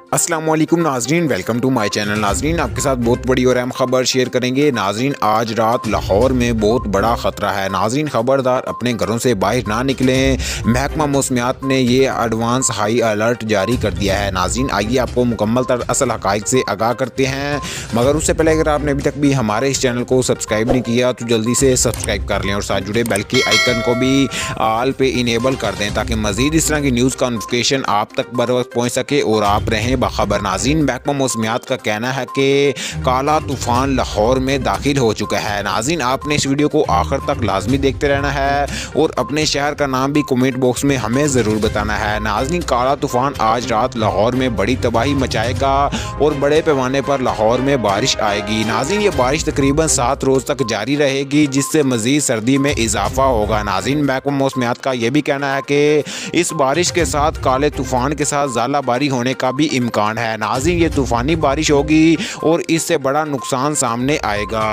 अस्सलाम वालेकुम नाजरीन, वेलकम टू माय चैनल। नाजरीन, आपके साथ बहुत बड़ी और अहम खबर शेयर करेंगे। नाजरीन, आज रात लाहौर में बहुत बड़ा ख़तरा है। नाजरीन, खबरदार अपने घरों से बाहर ना निकलें। महकमा मौसमियात ने ये एडवांस हाई अलर्ट जारी कर दिया है। नाजरीन, आइए आपको मुकम्मल तर असल हक़ाइक़ से आगाह करते हैं, मगर उससे पहले अगर आपने अभी तक भी हमारे इस चैनल को सब्सक्राइब नहीं किया तो जल्दी से सब्सक्राइब कर लें और साथ जुड़े बेल के आइकन को भी ऑल पे इनेबल कर दें ताकि मज़ीद इस तरह की न्यूज़ का नोटिफिकेशन आप तक बर वक्त पहुँच सके और आप रहें बाखबर। नाज़रीन, महकमा मौसमियात का कहना है कि काला तूफ़ान लाहौर में दाखिल हो चुका है। नाज़रीन, आपने इस वीडियो को आखिर तक लाजमी देखते रहना है और अपने शहर का नाम भी कमेंट बॉक्स में हमें ज़रूर बताना है। नाज़रीन, काला तूफ़ान आज रात लाहौर में बड़ी तबाही मचाएगा और बड़े पैमाने पर लाहौर में बारिश आएगी। नाज़रीन, ये बारिश तकरीबन 7 रोज़ तक जारी रहेगी, जिससे मज़ीद सर्दी में इजाफा होगा। नाज़रीन, महकमा मौसमियात का यह भी कहना है कि इस बारिश के साथ काले तूफ़ान के साथ ज़ालाबारी होने का भी इम्कान है। नाज़रीन, ये तूफ़ानी बारिश होगी और इससे बड़ा नुकसान सामने आएगा।